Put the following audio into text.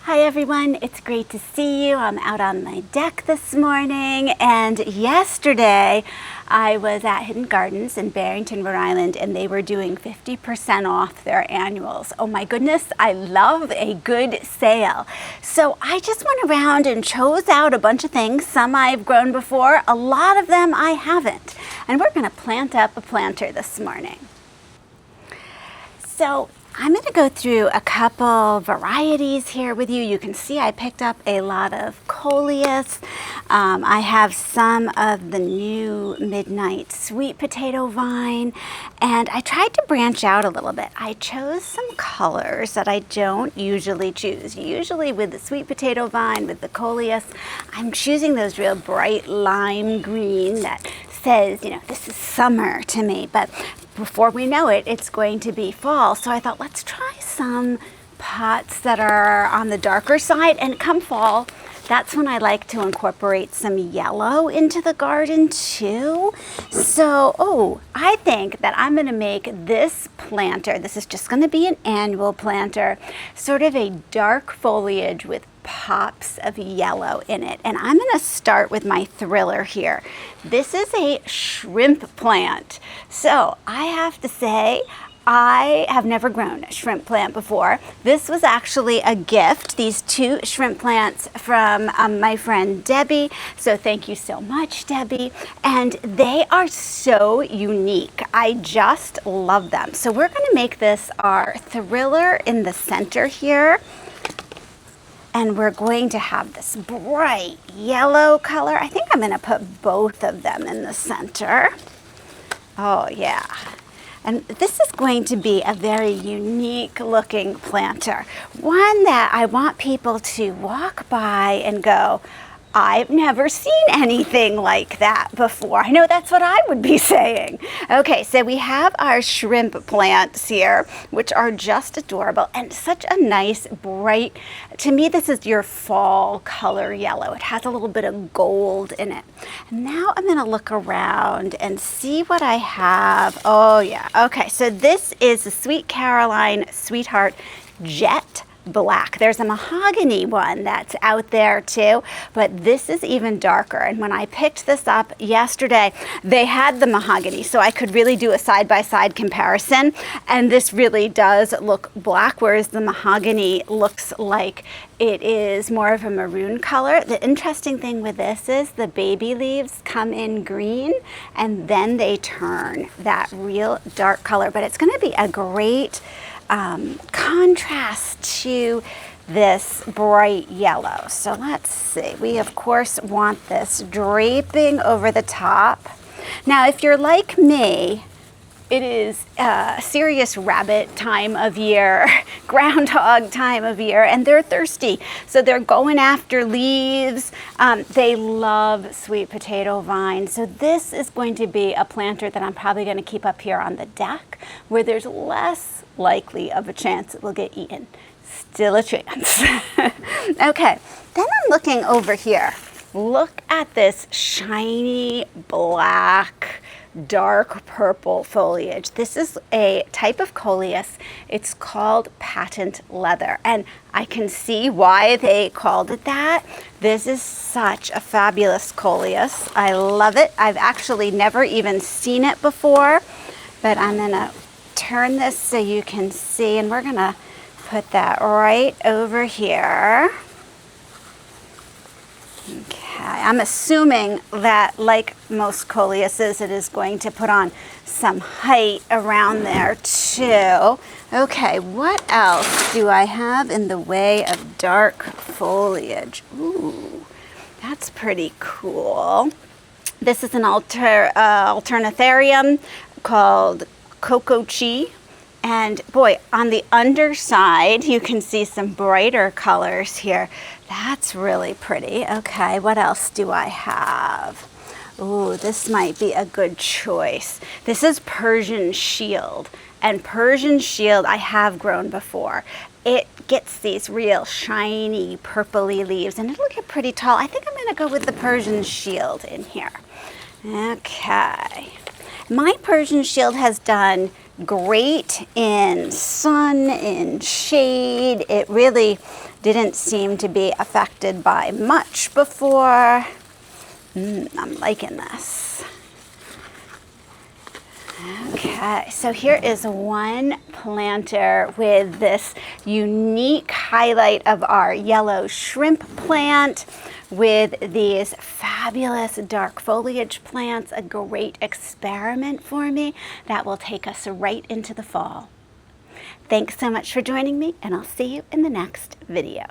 Hi everyone, it's great to see you. I'm out on my deck this morning, and yesterday I was at Hidden Gardens in Barrington, Rhode Island, and they were doing 50% off their annuals. Oh my goodness, I love a good sale. So I just went around and chose out a bunch of things. Some I've grown before, a lot of them I haven't. And we're gonna plant up a planter this morning. So I'm going to go through a couple varieties here with you. You can see I picked up a lot of coleus. I have some of the new Midnight Sweet Potato Vine, and I tried to branch out a little bit. I chose some colors that I don't usually choose. Usually with the Sweet Potato Vine, with the coleus, I'm choosing those real bright lime green that says, you know, this is summer to me, but before we know it, it's going to be fall. So I thought, let's try some pots that are on the darker side, and come fall, that's when I like to incorporate some yellow into the garden too. So, I think that I'm gonna make this planter, this is just gonna be an annual planter, sort of a dark foliage with pops of yellow in it. And I'm going to start with my thriller here. This is a shrimp plant. So I have to say, I have never grown a shrimp plant before. This was actually a gift, these two shrimp plants from my friend Debbie. So thank you so much, Debbie. And they are so unique. I just love them. So we're going to make this our thriller in the center here. And we're going to have this bright yellow color. I think I'm going to put both of them in the center. Oh yeah. And this is going to be a very unique looking planter. One that I want people to walk by and go, I've never seen anything like that before. I know that's what I would be saying. Okay, so we have our shrimp plants here, which are just adorable and such a nice bright, to me this is your fall color yellow. It has a little bit of gold in it. And now I'm gonna look around and see what I have. Oh yeah, okay, so this is the Sweet Caroline Sweetheart Jet Black. There's a mahogany one that's out there too, but this is even darker. And when I picked this up yesterday, they had the mahogany, so I could really do a side-by-side comparison. And this really does look black, whereas the mahogany looks like it is more of a maroon color. The interesting thing with this is the baby leaves come in green and then they turn that real dark color, but it's going to be a great contrast to this bright yellow. So let's see, we of course want this draping over the top. Now if you're like me, it is serious rabbit time of year, groundhog time of year, and they're thirsty. So they're going after leaves. They love sweet potato vines. So this is going to be a planter that I'm probably going to keep up here on the deck where there's less likely of a chance it will get eaten. Still a chance. Okay, then I'm looking over here. Look at this shiny black dark purple foliage. This is a type of coleus. It's called patent leather, and I can see why they called it that. This is such a fabulous coleus. I love it. I've actually never even seen it before, but I'm gonna turn this so you can see, and we're gonna put that right over here. Okay, I'm assuming that, like most coleuses, it is going to put on some height around there too. Okay, what else do I have in the way of dark foliage? Ooh, that's pretty cool. This is an alternatharium called Cocoa Chi. And boy, on the underside, you can see some brighter colors here. That's really pretty. Okay, what else do I have? Ooh, this might be a good choice. This is Persian Shield. And Persian Shield I have grown before. It gets these real shiny purpley leaves and it'll get pretty tall. I think I'm gonna go with the Persian Shield in here. Okay. My Persian Shield has done great in sun, in shade. It really didn't seem to be affected by much before. I'm liking this. Okay, so here is one planter with this unique highlight of our yellow shrimp plant with these fabulous dark foliage plants, a great experiment for me that will take us right into the fall. Thanks so much for joining me, and I'll see you in the next video.